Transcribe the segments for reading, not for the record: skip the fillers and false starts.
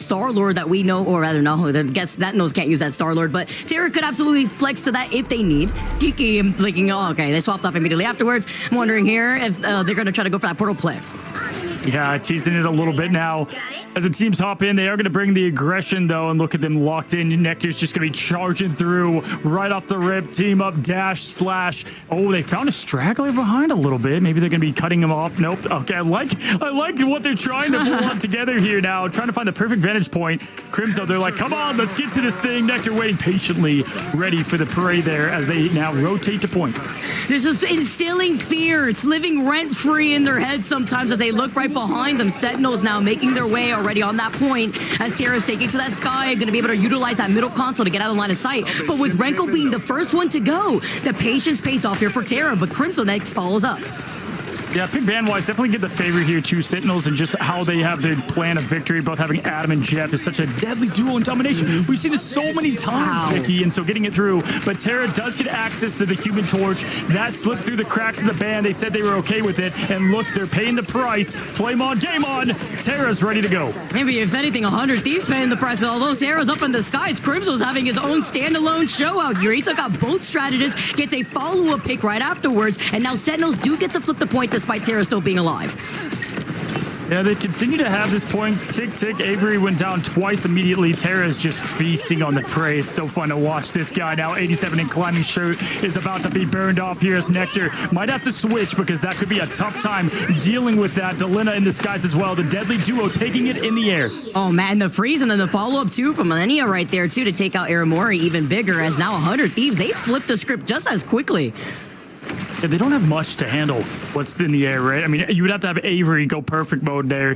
Star-Lord that we know, or rather no, I guess Sentinels can't use that Star-Lord, but Terra could absolutely flex to that if they need. Tiki, I'm thinking, oh, okay, they swapped off immediately afterwards. I'm wondering here if they're going to try to go for that portal play. Yeah, teasing it a little bit now. As the teams hop in, they are going to bring the aggression, though, and look at them locked in. Nectar's just going to be charging through right off the rip. Team up, dash, slash. Oh, they found a straggler behind a little bit. Maybe they're going to be cutting him off. Nope. Okay, I like what they're trying to pull on together here now, trying to find the perfect vantage point. Crimzo, they're like, come on, let's get to this thing. Nectar waiting patiently, ready for the prey there as they now rotate to point. This is instilling fear. It's living rent-free in their heads sometimes as they look right behind them. Sentinels now making their way already on that point as Terra's taking to that sky, going to be able to utilize that middle console to get out of line of sight. But with Renko being the first one to go, the patience pays off here for Terra, but Crimson next follows up. Yeah, pick band-wise, definitely get the favor here to Sentinels and just how they have their plan of victory, both having Adam and Jeff is such a deadly duel in domination. We've seen this so many times, Vicky, and so getting it through. But Terra does get access to the Human Torch. That slipped through the cracks of the band. They said they were okay with it. And look, they're paying the price. Flame on, game on. Terra's ready to go. Maybe, if anything, 100 Thieves paying the price. Although Terra's up in the skies, Crimso's having his own standalone show out here. He took out both strategists, gets a follow-up pick right afterwards, and now Sentinels do get to flip the point despite Terra still being alive. Yeah, they continue to have this point. Tick, tick. Avery went down twice immediately. Terra is just feasting on the prey. It's so fun to watch this guy now. 87 in climbing shirt is about to be burned off here as Nectar might have to switch because that could be a tough time dealing with that. Delina in the skies as well. The deadly duo taking it in the air. Oh, man, the freeze and then the follow-up, too, from Millennia right there, too, to take out Aramori even bigger as now 100 Thieves. They flipped the script just as quickly. Yeah, they don't have much to handle what's in the air, right? I mean, you would have to have Avery go perfect mode there.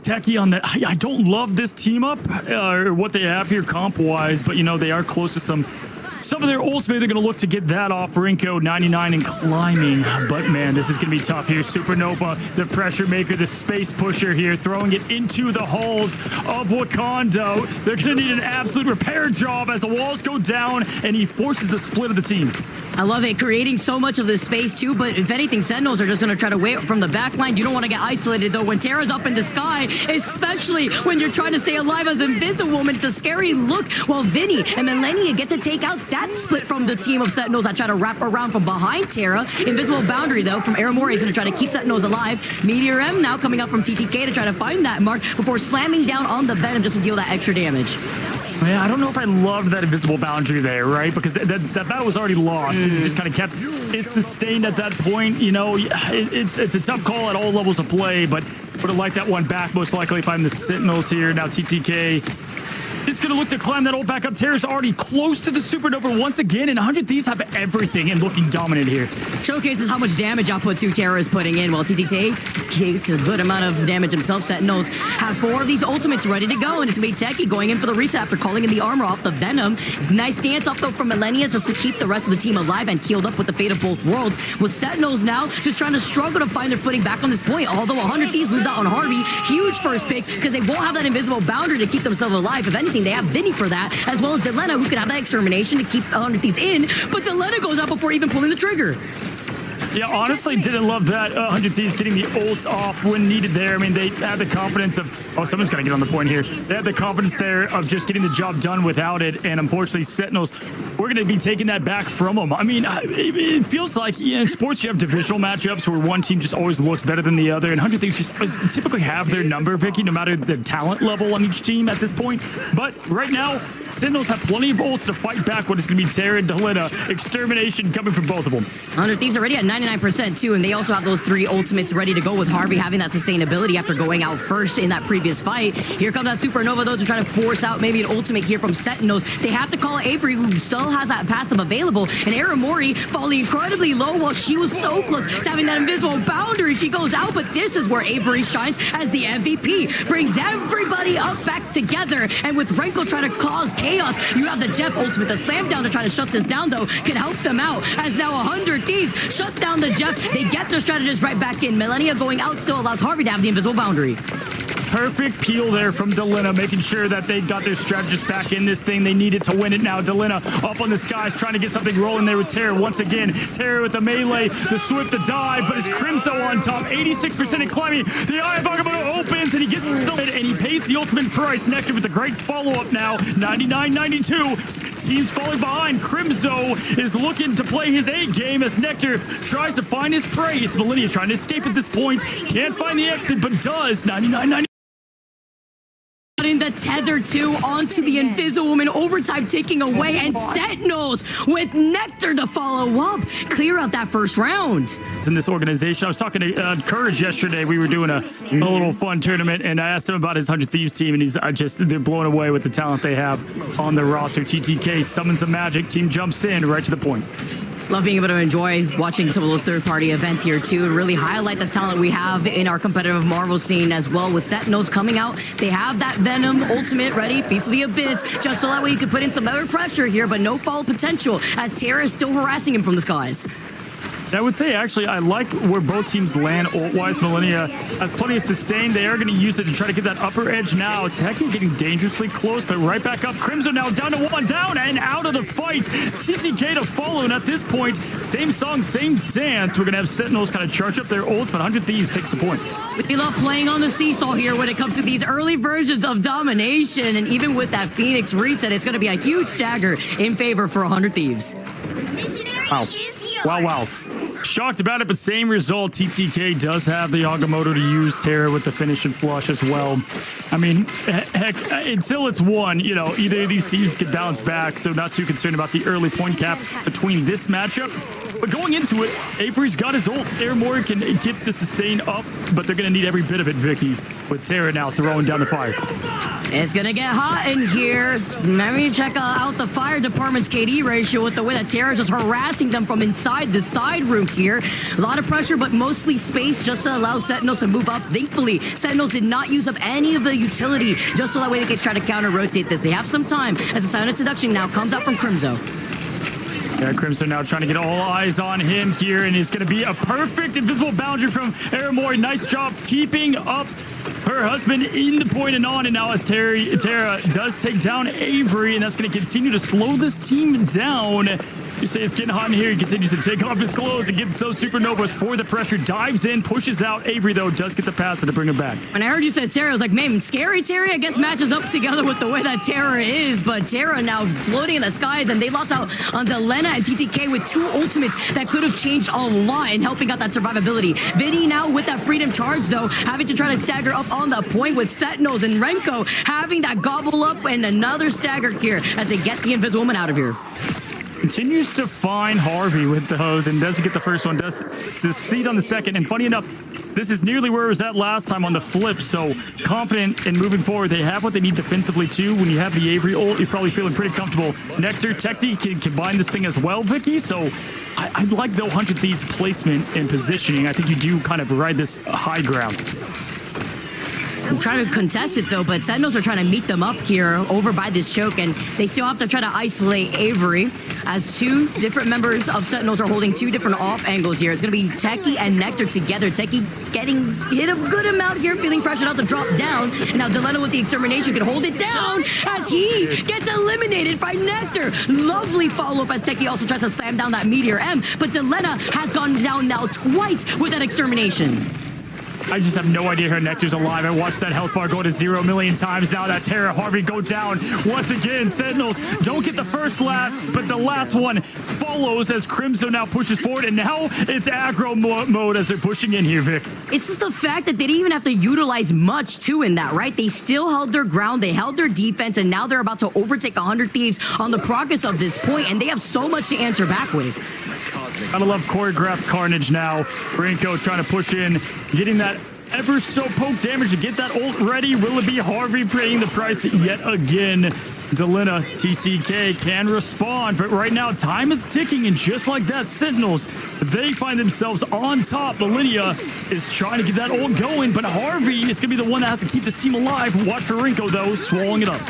Techie on that. I don't love this team up or what they have here comp-wise, but, you know, they are close to some of their ults. Maybe they're going to look to get that off. Rinko, 99 and climbing. But, man, this is going to be tough here. Supernova, the pressure maker, the space pusher here, throwing it into the halls of Wakanda. They're going to need an absolute repair job as the walls go down, and he forces the split of the team. I love it, creating so much of this space too, but if anything, Sentinels are just going to try to wait from the back line. You don't want to get isolated, though, when Terra's up in the sky, especially when you're trying to stay alive as Invisible Woman. It's a scary look, while Vinny and Millennia get to take out that split from the team of Sentinels that try to wrap around from behind Terra. Invisible Boundary, though, from Aramori is going to try to keep Sentinels alive. Meteor M now coming up from TTK to try to find that mark before slamming down on the Venom just to deal that extra damage. Yeah, I don't know if I loved that invisible boundary there, right? Because that battle was already lost. It just kind of kept it sustained at that point. You know, it's a tough call at all levels of play, but would have liked that one back most likely if I'm the Sentinels here. Now TTK is going to look to climb that ult back up. Terra's already close to the Supernova once again, and 100 Thieves have everything and looking dominant here. Showcases how much damage output 2 Terra is putting in, while TTK takes a good amount of damage himself. Sentinels have 4 of these ultimates ready to go, and it's going to be Techie going in for the reset after calling in the armor off the Venom. It's a nice dance off, though, from Millennia just to keep the rest of the team alive and healed up with the fate of both worlds. With Sentinels now just trying to struggle to find their footing back on this point, although 100 Thieves lose out on Harvey. Huge first pick because they won't have that invisible boundary to keep themselves alive. If anything, they have Vinny for that, as well as Delena, who can have that extermination to keep 100 Thieves in, but Delena goes out before even pulling the trigger. Yeah, honestly, didn't love that 100 Thieves getting the ults off when needed there. I mean, they had the confidence of... Oh, someone's going to get on the point here. They had the confidence there of just getting the job done without it, and unfortunately, Sentinels, we're going to be taking that back from them. I mean, it feels like, you know, in sports, you have divisional matchups where one team just always looks better than the other, and 100 Thieves just typically have their number, Vicky, no matter the talent level on each team at this point. But right now, Sentinels have plenty of ults to fight back what is going to be Terra and Delena. Extermination coming from both of them. 100 Thieves already at 99% too, and they also have those 3 ultimates ready to go with Harvey having that sustainability after going out first in that previous fight. Here comes that Supernova, though, to try to force out maybe an ultimate here from Sentinels. They have to call Avery, who still has that passive available, and Aramori falling incredibly low while she was so close to having that invisible boundary. She goes out, but this is where Avery shines as the MVP, brings everybody up back together, and with Renko trying to cause chaos, you have the Jeff ultimate. The slam down to try to shut this down, though, can help them out, as now 100 Thieves shut down the Jeff. They get their strategist right back in. Millennia going out still allows Harvey to have the invisible boundary. perfect peel there from Delina, making sure that they got their strategist back in this thing. They needed to win it now. Delina up on the skies, trying to get something rolling there with Terra once again. Terra with the melee, the swift, the dive, but it's Crimzo on top. 86% in climbing. The Eye of Agamotto opens, and he gets still in, and he pays the ultimate price. Nectar with a great follow-up now. 99-92. Teams falling behind. Crimzo is looking to play his A game as Nectar tries to find his prey. It's Millennia trying to escape at this point. Can't find the exit, but does. 99-90. The tether too onto the Invisiwoman, overtime taking away, and Sentinels with Nectar to follow up, clear out that first round. In this organization, I was talking to Courage yesterday. We were doing a little fun tournament, and I asked him about his 100 Thieves team, and they're blown away with the talent they have on the roster. TTK summons the magic, team jumps in right to the point. Love being able to enjoy watching some of those third-party events here too, and really highlight the talent we have in our competitive Marvel scene as well. With Sentinels coming out, they have that Venom ultimate ready, Feast of the Abyss, just so that way you can put in some other pressure here, but no fall potential as Terra is still harassing him from the skies. I would say, actually, I like where both teams land ult-wise. Millennia has plenty of sustain. They are going to use it to try to get that upper edge now. Techie getting dangerously close, but right back up. Crimzo now down to one, down and out of the fight. TTK to follow, and at this point, same song, same dance. We're going to have Sentinels kind of charge up their ults, but 100 Thieves takes the point. We love playing on the seesaw here when it comes to these early versions of domination, and even with that Phoenix reset, it's going to be a huge dagger in favor for 100 Thieves. Wow. Wow. Shocked about it, but same result. TTK does have the Agamotto to use. Terra with the finish and flush as well. I mean, heck, until it's won, you know, either of these teams can bounce back, so not too concerned about the early point cap between this matchup. But going into it, Avery's got his ult. Airmore can get the sustain up, but they're going to need every bit of it, Vicky, with Terra now throwing down the fire. It's going to get hot in here. Let me check out the fire department's KD ratio with the way that Terra just harassing them from inside the side room here. A lot of pressure, but mostly space just to allow Sentinels to move up. Thankfully, Sentinels did not use up any of the utility just so that way they can try to counter-rotate this. They have some time as the Silent Seduction now comes out from Crimzo. Yeah, Crimson now trying to get all eyes on him here, and it's going to be a perfect invisible boundary from Aramori. Nice job keeping up her husband in the point and on, and now as Terra does take down Avery, and that's going to continue to slow this team down. You say it's getting hot in here. He continues to take off his clothes and get those supernovas for the pressure. Dives in, pushes out. Avery, though, does get the pass to bring him back. When I heard you said Terra, I was like, man, scary Terra, I guess, matches up together with the way that Terra is. But Terra now floating in the skies, and they lost out on Delena and TTK with two ultimates that could have changed a lot in helping out that survivability. Vinny now with that freedom charge, though, having to try to stagger up on the point with Sentinels, and Renko having that gobble up and another stagger here as they get the Invisiwoman out of here. Continues to find Harvey with the hose and doesn't get the first one, does succeed on the second. And funny enough, this is nearly where it was at last time on the flip, so confident in moving forward. They have what they need defensively too. When you have the Avery ult, you're probably feeling pretty comfortable. Nectar, Techie can combine this thing as well, Vicky, so I'd like the 100 Thieves placement and positioning. I think you do kind of ride this high ground. I'm trying to contest it though, but Sentinels are trying to meet them up here over by this choke, and they still have to try to isolate Avery as two different members of Sentinels are holding two different off angles here. It's going to be Techie and Nectar together. Techie getting hit a good amount here, feeling pressured out to drop down, and now Delena with the extermination can hold it down as he gets eliminated by Nectar. Lovely follow-up as Techie also tries to slam down that Meteor M, but Delena has gone down now twice with that extermination. I just have no idea her Nectar's alive. I watched that health bar go to 0 a million times. Now that Terra Harvey go down once again. Sentinels don't get the first lap, but the last one follows as Crimson now pushes forward, and now it's aggro mode as they're pushing in here, Vic. It's just the fact that they didn't even have to utilize much too in that, right? They still held their ground, they held their defense, and now they're about to overtake 100 Thieves on the progress of this point, and they have so much to answer back with. Gotta love choreographed carnage now. Renko trying to push in, getting that ever so poke damage to get that ult ready. Will it be Harvey paying the price yet again? Delena, TTK can respond, but right now time is ticking, and just like that, Sentinels, they find themselves on top. Millennia is trying to get that ult going, but Harvey is gonna be the one that has to keep this team alive. Watch for Renko though, swallowing it up.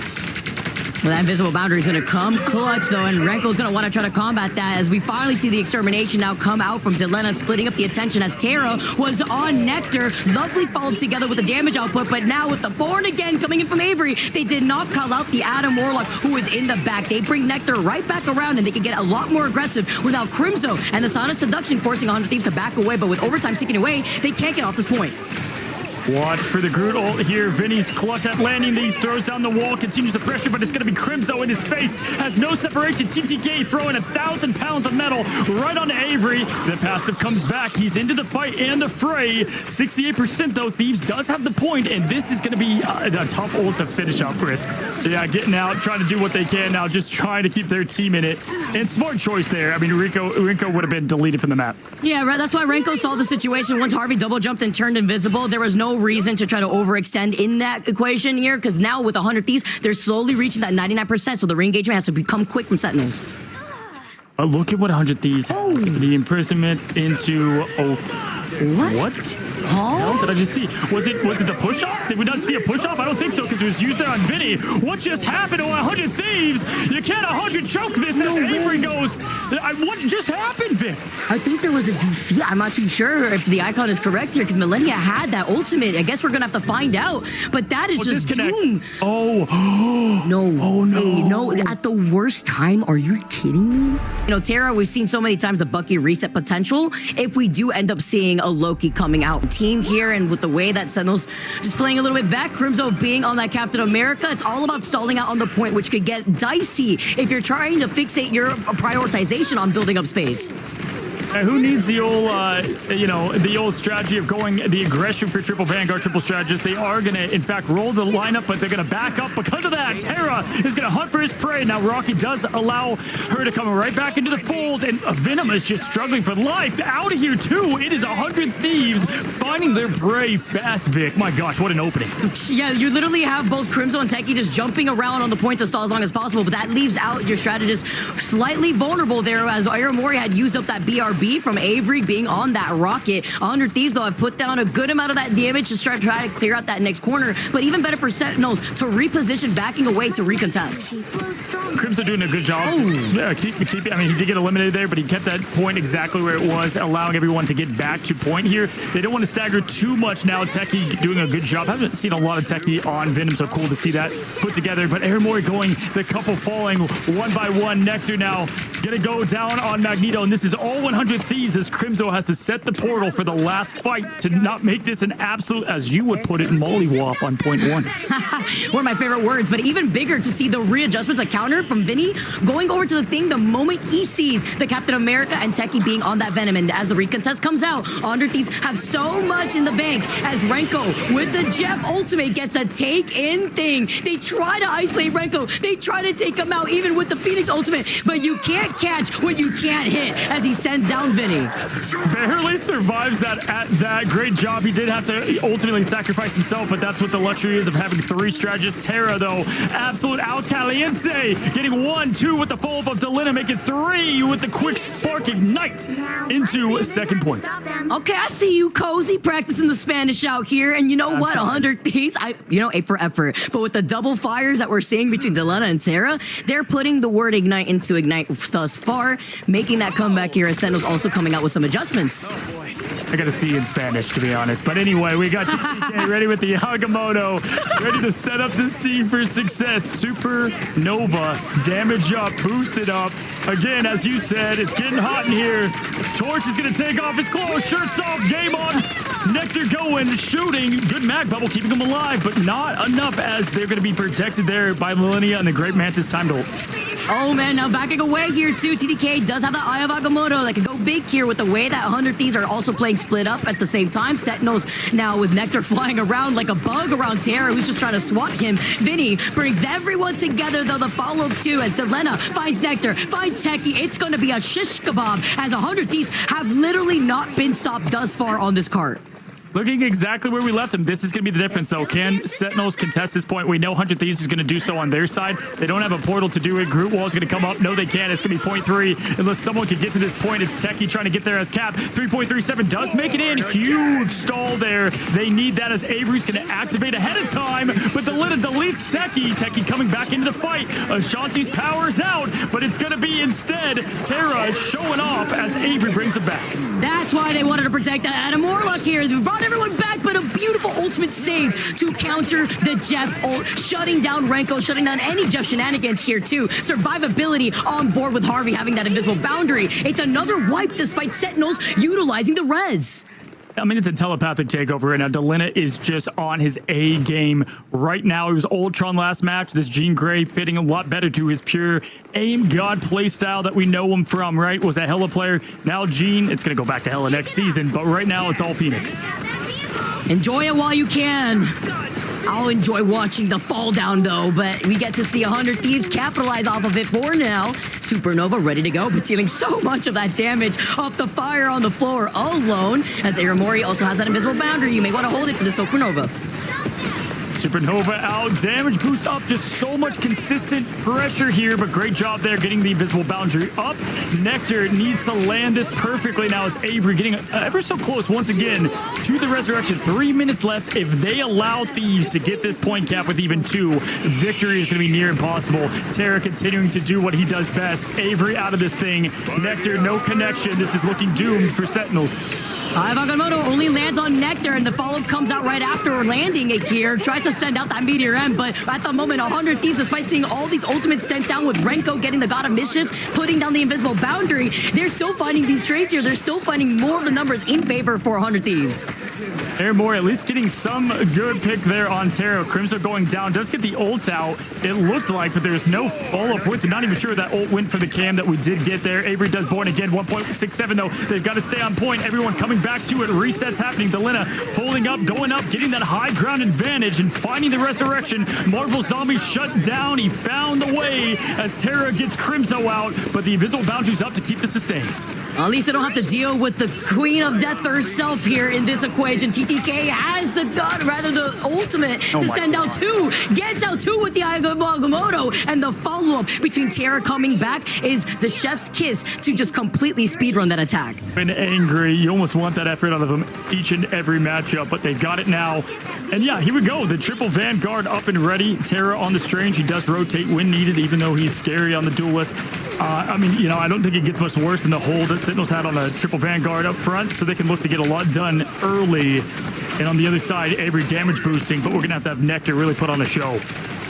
Well, that invisible boundary is going to come clutch, though, and Renko's going to want to try to combat that as we finally see the extermination now come out from Delena, splitting up the attention as Terra was on Nectar. Lovely followed together with the damage output, but now with the Born again coming in from Avery, they did not call out the Adam Warlock, who was in the back. They bring Nectar right back around, and they can get a lot more aggressive without Crimzo and the Sonic Seduction forcing 100 Thieves to back away, but with overtime ticking away, they can't get off this point. Watch for the Groot ult here. Vinny's clutch at landing these, throws down the wall, continues the pressure, but it's going to be Crimzo in his face. Has no separation. TTK throwing 1,000 pounds of metal right onto Avery. The passive comes back. He's into the fight and the fray. 68% though. Thieves does have the point, and this is going to be a tough ult to finish up with. Yeah, getting out, trying to do what they can now, just trying to keep their team in it. And smart choice there. I mean, Renko would have been deleted from the map. Yeah, right. That's why Renko saw the situation. Once Harvey double jumped and turned invisible, there was no reason to try to overextend in that equation here, because now with 100 Thieves, they're slowly reaching that 99%, so the re-engagement has to become quick from Sentinels. Look at what 100 Thieves has. The imprisonment into... What? Huh? Hell did I just see? Was it the push-off? Did we not see a push-off? I don't think so, because it was used there on Vinny. What just happened to 100 Thieves? You can't 100 choke this as Avery goes. What just happened, Vic? I think there was a DC. I'm not too sure if the icon is correct here, because Millennia had that ultimate. I guess we're going to have to find out. But that is just doom. Oh. No. Oh, no. Hey, no. At the worst time? Are you kidding me? You know, Terra, we've seen so many times the Bucky reset potential. If we do end up seeing a Loki coming out team here, and with the way that Sentinels just playing a little bit back, Crimzo being on that Captain America, it's all about stalling out on the point, which could get dicey if you're trying to fixate your prioritization on building up space. Who needs the old, the old strategy of going the aggression for triple Vanguard, triple strategist? They are going to, in fact, roll the lineup, but they're going to back up because of that. Terra is going to hunt for his prey. Now, Rocky does allow her to come right back into the fold, and Venom is just struggling for life. Out of here, too. It is 100 Thieves finding their prey fast, Vic. My gosh, what an opening. Yeah, you literally have both Crimzo and Techie just jumping around on the point to stall as long as possible, but that leaves out your strategist slightly vulnerable there, as Iramori had used up that BRB from Avery being on that rocket. 100 Thieves, though, have put down a good amount of that damage to try to clear out that next corner, but even better for Sentinels to reposition, backing away to recontest. Crimson doing a good job. Keep, I mean, he did get eliminated there, but he kept that point exactly where it was, allowing everyone to get back to point here. They don't want to stagger too much now. Techie doing a good job. Haven't seen a lot of Techie on Venom, so cool to see that put together. But Aramori going, the couple falling one by one. Nectar now gonna go down on Magneto, and this is all 100 Thieves as Crimzo has to set the portal for the last fight to not make this an absolute, as you would put it, mollywop on point one. One of my favorite words, but even bigger to see the readjustments, a counter from Vinny going over to the thing the moment he sees the Captain America and Techie being on that Venom. And as the recontest comes out, 100 Thieves have so much in the bank as Renko with the Jeff ultimate gets a take-in thing. They try to isolate Renko. They try to take him out even with the Phoenix ultimate, but you can't catch what you can't hit as he sends down Vinny. Barely survives that great job. He did have to ultimately sacrifice himself, but that's what the luxury is of having three strategists. Terra, though, absolute out caliente, getting 1-2 with the follow-up of Delena, making 3 with the quick spark ignite into second point. Okay, I see you, Cozy, practicing the Spanish out here, and you know what? 100 Thieves, A for effort. But with the double fires that we're seeing between Delena and Terra, they're putting the word ignite into ignite thus far, making that comeback here as Sentinels also coming out with some adjustments. Oh boy. I gotta see in Spanish, to be honest. But anyway, we got TTK ready with the Agamotto, ready to set up this team for success. Supernova, damage up, boosted up. Again, as you said, it's getting hot in here. Torch is gonna take off his clothes, shirts off, game on. Nectar going, shooting. Good mag bubble, keeping them alive, but not enough as they're gonna be protected there by Millennia and the Great Mantis time to ult. Oh man, now backing away here too. TTK does have the Eye of Agamotto that can go big here with the way that 100 Thieves are also playing split up at the same time. Sentinels now with Nectar flying around like a bug around Terra, who's just trying to swat him. Vinny brings everyone together, though, the follow-up too, as Delena finds Nectar, finds Techie. It's going to be a shish kebab as 100 Thieves have literally not been stopped thus far on this cart. Looking exactly where we left him. This is going to be the difference, though. Can Sentinels contest this point? We know 100 Thieves is going to do so on their side. They don't have a portal to do it. Group wall is going to come up. No, they can't. It's going to be 0.3. Unless someone can get to this point, it's Techie trying to get there as Cap. 3.37 does make it in. Huge stall there. They need that as Avery's going to activate ahead of time. But Delina deletes Techie. Techie coming back into the fight. Ashanti's power's out, but it's going to be instead Terra showing off as Avery brings it back. That's why they wanted to protect Adam Warlock here. They brought everyone back, but a beautiful ultimate save to counter the Jeff ult, shutting down Renko, shutting down any Jeff shenanigans here too. Survivability on board with Harvey having that invisible boundary. It's another wipe despite Sentinels utilizing the res. I mean, it's a telepathic takeover right now. Delina is just on his A game right now. He was Ultron last match. This Jean Grey fitting a lot better to his pure aim god playstyle that we know him from, right? Was a Hella player. Now Jean, it's going to go back to Hella next season, but right now it's all Phoenix. Enjoy it while you can. I'll enjoy watching the fall down though, but we get to see 100 Thieves capitalize off of it for now. Supernova ready to go, but dealing so much of that damage off the fire on the floor alone, as Aramori also has that invisible boundary. You may want to hold it for the Supernova. Supernova out, damage boost up, just so much consistent pressure here, but great job there getting the invisible boundary up. Nectar needs to land this perfectly now as Avery getting ever so close once again to the resurrection. 3 minutes left. If they allow Thieves to get this point cap with even 2, victory is going to be near impossible. Terra continuing to do what he does best. Avery out of this thing. Nectar, no connection. This is looking doomed for Sentinels. Agamotto only lands on Nectar, and the follow-up comes out right after landing it here. Tries to send out that Meteor M, but at the moment, 100 Thieves, despite seeing all these ultimates sent down with Renko getting the God of Mischief, putting down the invisible boundary, they're still finding these trades here. They're still finding more of the numbers in favor for 100 Thieves. Airmore at least getting some good pick there on Terra. Crimson going down, does get the ult out, it looks like, but there's no follow-up with it. Not even sure that ult went for the cam that we did get there. Avery does born again, 1.67 though. They've got to stay on point. Everyone coming back to it. Resets happening. Delina holding up, going up, getting that high ground advantage and finding the resurrection. Marvel Zombie shut down. He found the way as Terra gets Crimzo out, but the invisible boundary's up to keep the sustain. At least they don't have to deal with the Queen of Death herself here in this equation. TTK has the god, rather the ultimate to send out 2. Gets out 2 with the Agamotto, and the follow-up between Terra coming back is the chef's kiss to just completely speedrun that attack. Been angry. You almost want that effort out of them each and every matchup, but they've got it now. And yeah, here we go. The triple Vanguard up and ready. Terra on the Strange. He does rotate when needed, even though he's scary on the duelist. I mean, you know, I don't think it gets much worse than the hold that Sentinels had on the triple Vanguard up front, so they can look to get a lot done early. And on the other side, Avery damage boosting, but we're going to have Nectar really put on a show.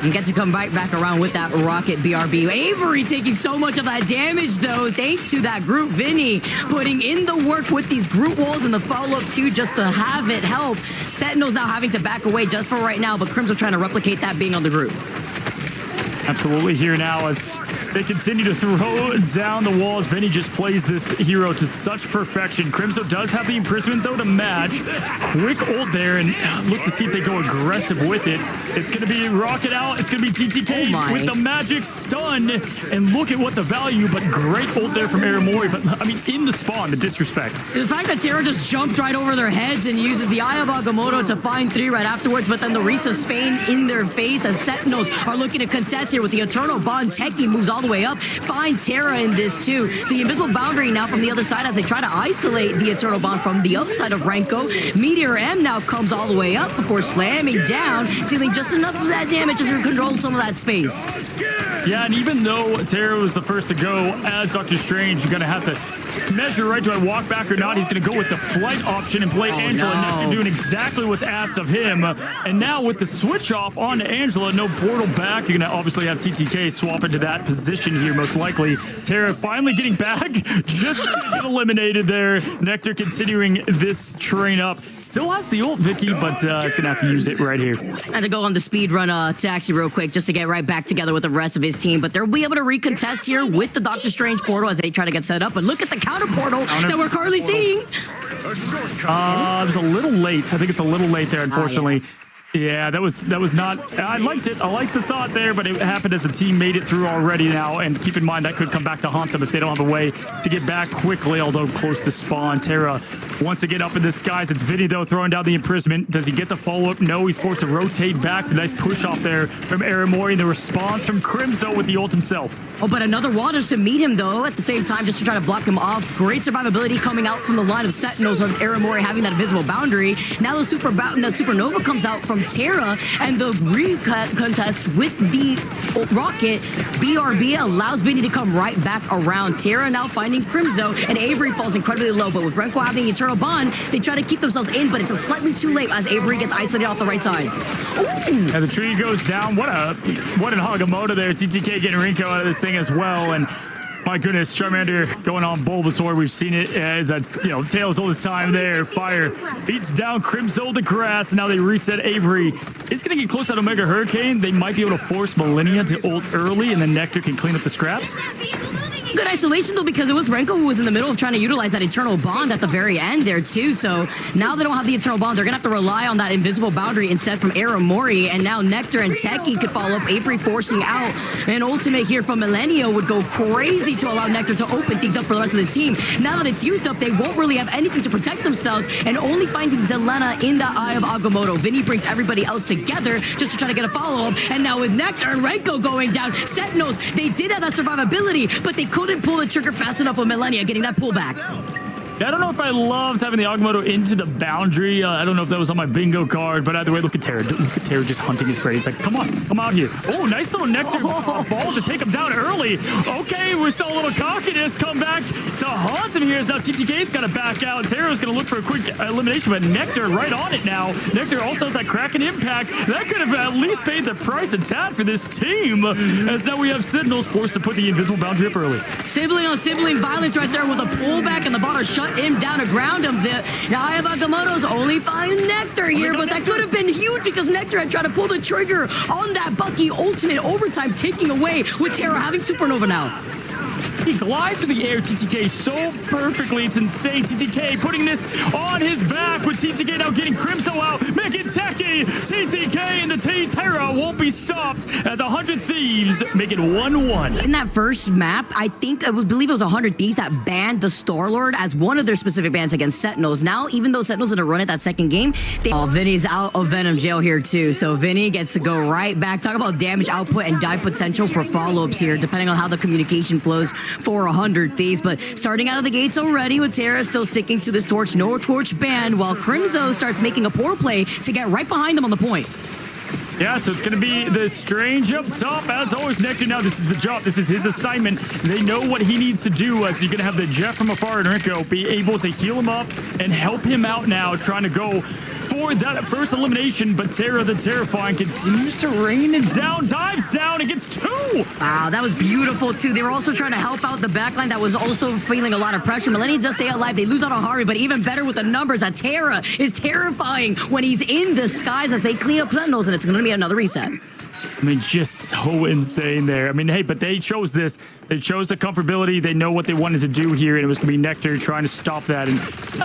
And get to come right back around with that rocket BRB. Avery taking so much of that damage, though, thanks to that group. Vinny putting in the work with these group walls and the follow-up, too, just to have it help. Sentinels now having to back away just for right now, but Crimson trying to replicate that being on the group. Absolutely here now as they continue to throw down the walls. Vinny just plays this hero to such perfection. Crimson does have the imprisonment, though, to match. Quick ult there, and look to see if they go aggressive with it. It's going to be Rocket out. It's going to be TTK with the magic stun. And look at what the value, but great ult there from Aramori. But, I mean, in the spawn, the disrespect. The fact that Terra just jumped right over their heads and uses the Eye of Agamotto to find 3 right afterwards, but then the Risa Spain in their face as Sentinels are looking to contest here with the Eternal Bond. Techie moves all the way up, finds Terra in this too. The invisible boundary now from the other side as they try to isolate the Eternal Bond from the other side of Renko. Meteor M now comes all the way up before slamming down, dealing just enough of that damage to control some of that space. Yeah, and even though Terra was the first to go as Doctor Strange, you're going to have to measure, right? Do I walk back or not? He's going to go with the flight option and play Angela. Nectar doing exactly what's asked of him. And now with the switch off on Angela, no portal back. You're going to obviously have TTK swap into that position here, most likely. Terra finally getting back, just to get eliminated there. Nectar continuing this train up. Still has the ult, Vicky, but it's going to have to use it right here. Had to go on the speed run taxi real quick just to get right back together with the rest of his team, but they'll be able to recontest here with the Doctor Strange portal as they try to get set up. But look at the counter portal that we're currently seeing. It was a little late. I think it's a little late there, unfortunately. Yeah, that was not. I liked it. I liked the thought there, but it happened as the team made it through already now. And keep in mind that could come back to haunt them if they don't have a way to get back quickly. Although close to spawn, Terra Once again, up in the skies, it's Vinny, though, throwing down the imprisonment. Does he get the follow-up? No, he's forced to rotate back. The nice push off there from Aramori. The response from Crimzo with the ult himself. Oh, but another Waters to meet him, though, at the same time, just to try to block him off. Great survivability coming out from the line of Sentinels of Aramori having that invisible boundary. Now the Supernova comes out from Terra, and the contest with the rocket. BRB allows Vinny to come right back around. Terra now finding Crimzo, and Avery falls incredibly low, but with Renko having the Eternal Bond, they try to keep themselves in, but it's slightly too late as Avery gets isolated off the right side. Ooh. And the tree goes down. What an Hagamoto there. TTK getting Renko out of this thing as well, and my goodness, Charmander going on Bulbasaur. We've seen it as a, Tails all this time there. Fire beats down Crimzo the grass, and now they reset Avery. It's going to get close to Omega Hurricane. They might be able to force Millennia to ult early, and then Nectar can clean up the scraps. Good isolation, though, because it was Renko who was in the middle of trying to utilize that Eternal Bond at the very end there, too. So now they don't have the Eternal Bond. They're going to have to rely on that invisible boundary instead from Aramori. And now Nectar and Teki could follow up. Avery forcing out an ultimate here from Millennia would go crazy to allow Nectar to open things up for the rest of this team. Now that it's used up, they won't really have anything to protect themselves, and only finding Delena in the eye of Agamotto. Vinny brings everybody else together just to try to get a follow-up. And now with Nectar and Renko going down, Sentinels, they did have that survivability, but they couldn't pull the trigger fast enough with Millennia getting that pullback. I don't know if I loved having the Agamotto into the boundary. I don't know if that was on my bingo card, but either way, look at Terra. Look at Terra just hunting his prey. He's like, come on, come out here. Oh, nice little Nectar ball to take him down early. Okay, we saw a little cockiness come back to haunt him here. Now TTK's got to back out. Terra's going to look for a quick elimination, but Nectar right on it now. Nectar also has that Kraken impact. That could have at least paid the price a tad for this team, as now we have Sentinels forced to put the invisible boundary up early. Sibling on sibling violence right there with a pullback, and the bottom shut him down to ground him. The eye of Agamotto's only find Nectar here, but that could have been huge because Nectar had tried to pull the trigger on that Bucky ultimate overtime, taking away with Terra having Supernova now. He glides through the air, TTK, so perfectly. It's insane. TTK putting this on his back with TTK now getting Crimzo out, making Teki. TTK and the Terra won't be stopped as 100 Thieves make it 1-1. In that first map, I believe it was 100 Thieves that banned the Star-Lord as one of their specific bans against Sentinels. Now, even though Sentinels didn't run it that second game, Vinny's out of Venom jail here too. So Vinny gets to go right back. Talk about damage output and dive potential for follow-ups here, depending on how the communication flows for 100 Thieves. But starting out of the gates already with Terra still sticking to this torch, no torch ban, while Crimzo starts making a poor play to get right behind him on the point. Yeah, so it's going to be the Strange up top. As always, Nectar now, this is the job. This is his assignment. They know what he needs to do, as you're going to have the Jeff from afar and Renko be able to heal him up and help him out now, trying to go for that first elimination. But Terra the Terrifying continues to rain it down, dives down and gets 2. Wow, that was beautiful too. They were also trying to help out the backline that was also feeling a lot of pressure. Millennium does stay alive. They lose out on Hari, but even better with the numbers. That Terra is terrifying when he's in the skies as they clean up Sentinels, and it's going to be another reset. I mean, just so insane there. I mean, hey, but they chose this. They chose the comfortability. They know what they wanted to do here, and it was going to be Nectar trying to stop that. And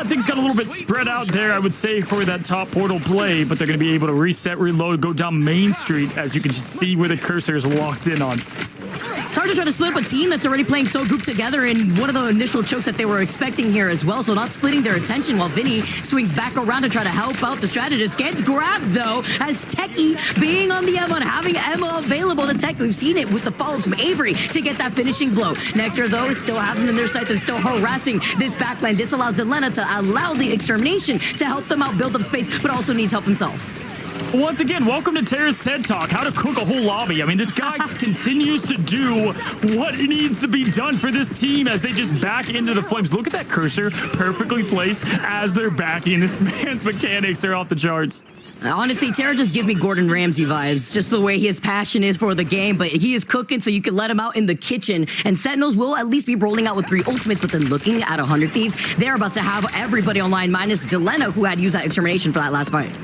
things got a little bit spread out there, I would say, for that top portal play, but they're going to be able to reset, reload, go down Main Street, as you can just see where the cursor is locked in on. It's hard to try to split up a team that's already playing so grouped together in one of the initial chokes that they were expecting here as well, so not splitting their attention while Vinny swings back around to try to help out the strategist. Gets grabbed, though, as Teki being on the Emma and having Emma available to Teki. We've seen it with the follow-ups from Avery to get that finishing blow. Nectar, though, is still having them in their sights and still harassing this backline. This allows Delena to allow the extermination to help them out, build up space, but also needs help himself. Once again, welcome to Terra's TED Talk, how to cook a whole lobby. I mean, this guy continues to do what needs to be done for this team as they just back into the flames. Look at that cursor, perfectly placed as they're backing. This man's mechanics are off the charts. Honestly, Terra just gives me Gordon Ramsay vibes, just the way his passion is for the game, but he is cooking so you can let him out in the kitchen, and Sentinels will at least be rolling out with 3 ultimates, but then looking at 100 Thieves, they're about to have everybody online, minus Delena, who had used that extermination for that last fight.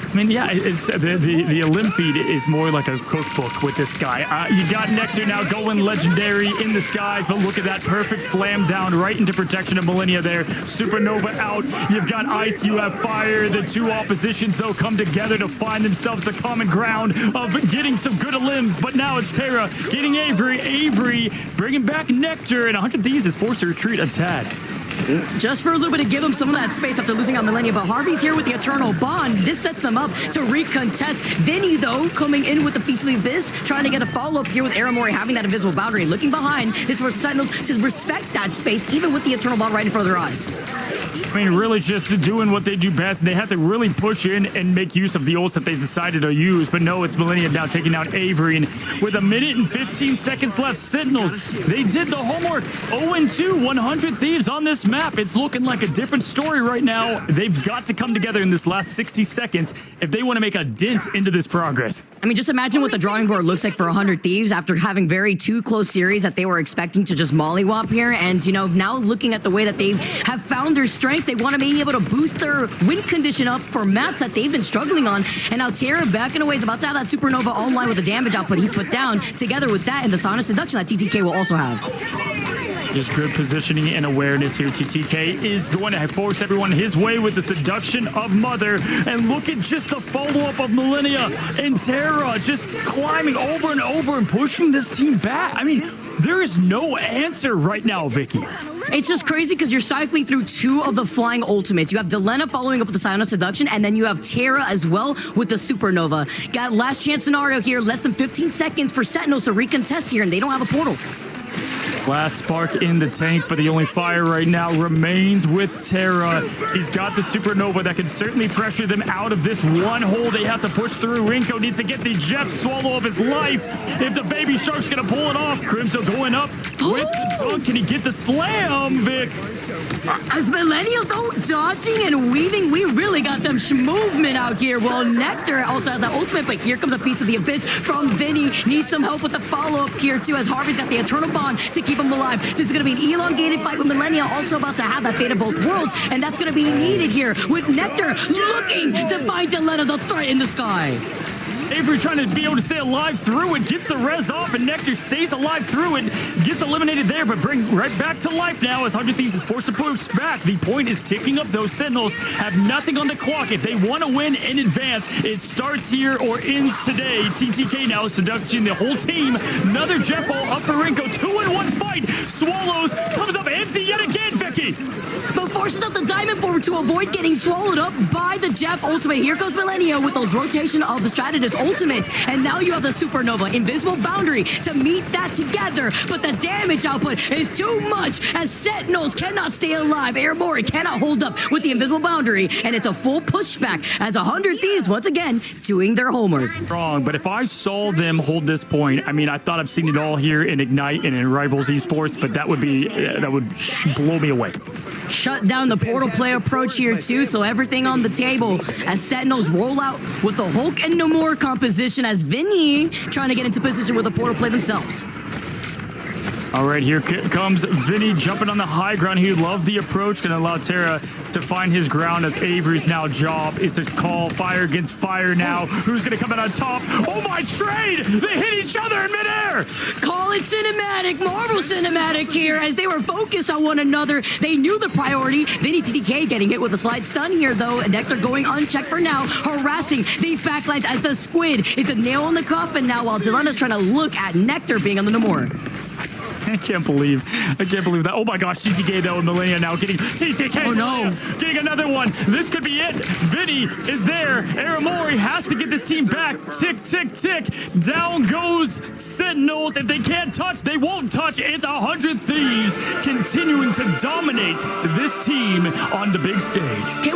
I mean, yeah, it's the Olympiad is more like a cookbook with this guy. You got Nectar now going legendary in the skies, but look at that perfect slam down right into protection of Millennia there. Supernova out. You've got ice, you have fire. The two oppositions, though, come together to find themselves a common ground of getting some good limbs. But now it's Terra getting Avery. Avery bringing back Nectar, and 100 Thieves is forced to retreat a tad. Just for a little bit to give them some of that space after losing on Millennia. But Harvey's here with the Eternal Bond. This sets them up to recontest. Vinny, though, coming in with the Feast of the Abyss, trying to get a follow-up here with Aramori having that invisible boundary. Looking behind, this for Sentinels to respect that space, even with the Eternal Bond right in front of their eyes. I mean, really just doing what they do best. They have to really push in and make use of the ults that they've decided to use. But no, it's Millennium now taking out Avery. And with 1 minute and 15 seconds left, Sentinels, they did the homework. 0-2, 100 Thieves on this map. It's looking like a different story right now. They've got to come together in this last 60 seconds if they want to make a dent into this progress. I mean, just imagine what the drawing board looks like for 100 Thieves after having very two close series that they were expecting to just mollywop here. And, you know, now looking at the way that they have found their strength, they want to be able to boost their win condition up for maps that they've been struggling on. And now Terra back in a way is about to have that Supernova online with the damage output he put down, together with that and the Sonic Seduction that TTK will also have. Just good positioning and awareness here. TTK is going to force everyone his way with the Seduction of Mother. And look at just the follow-up of Millennia and Terra just climbing over and over and pushing this team back. I mean, there is no answer right now, Vicky. It's just crazy because you're cycling through two of the flying ultimates. You have Delena following up with the Silent Seduction, and then you have Terra as well with the Supernova. Got last chance scenario here, less than 15 seconds for Sentinels to recontest here, and they don't have a portal. Last spark in the tank, but the only fire right now remains with Terra. He's got the Supernova that can certainly pressure them out of this one hole they have to push through. Rinko needs to get the Jeff swallow of his life. If the Baby Shark's going to pull it off, Crimson going up with the dunk. Can he get the slam, Vic? As Millennial, though, dodging and weaving, we really got them movement out here. Well, Nectar also has that ultimate, but here comes a piece of the Abyss from Vinny. Needs some help with the follow-up here, too, as Harvey's got the Eternal Bond to keep him alive. This is going to be an elongated fight with Millennia, also about to have that fate of both worlds, and that's going to be needed here with Nectar looking to find Delena, the threat in the sky. Avery trying to be able to stay alive through it, gets the res off, and Nectar stays alive through it, gets eliminated there, but bring right back to life now as 100 Thieves is forced to push back. The point is ticking up. Those Sentinels have nothing on the clock. If they want to win in advance, it starts here or ends today. TTK now seducing the whole team. Another Jeff ball up for Rinko. 2-in-1 fight. Swallows comes up empty yet again, Vicky. But forces out the Diamond Forward to avoid getting swallowed up by the Jeff ultimate. Here comes Millennia with those rotation of the Strategist ultimate, and now you have the Supernova Invisible Boundary to meet that together, but the damage output is too much as Sentinels cannot stay alive. Aramori cannot hold up with the Invisible Boundary, and it's a full pushback as 100 Thieves once again doing their homework. Wrong, but if I saw them hold this point, I mean, I thought I've seen it all here in Ignite and in Rivals Esports, but that would blow me away. Shut down the portal play approach here too, so everything on the table as Sentinels roll out with the Hulk and No More composition as Vinny trying to get into position with the portal play themselves. All right, here comes Vinny jumping on the high ground. He loved the approach, going to allow Terra to find his ground as Avery's now job is to call fire against fire now. Who's going to come out on top? Oh my trade! They hit each other in midair! Call it cinematic, Marvel cinematic here as they were focused on one another. They knew the priority. Vinny TTK getting hit with a slight stun here though. Nectar going unchecked for now, harassing these backlines as the Squid is a nail in the coffin now while Delena's trying to look at Nectar being on the Namor. I can't believe that. Oh my gosh, TTK though, and Millennia now getting TTK. Oh no. Getting another one. This could be it. Vinny is there. Aramori has to get this team back. Tick, tick, tick. Down goes Sentinels. If they can't touch, they won't touch. It's 100 Thieves continuing to dominate this team on the big stage. Can we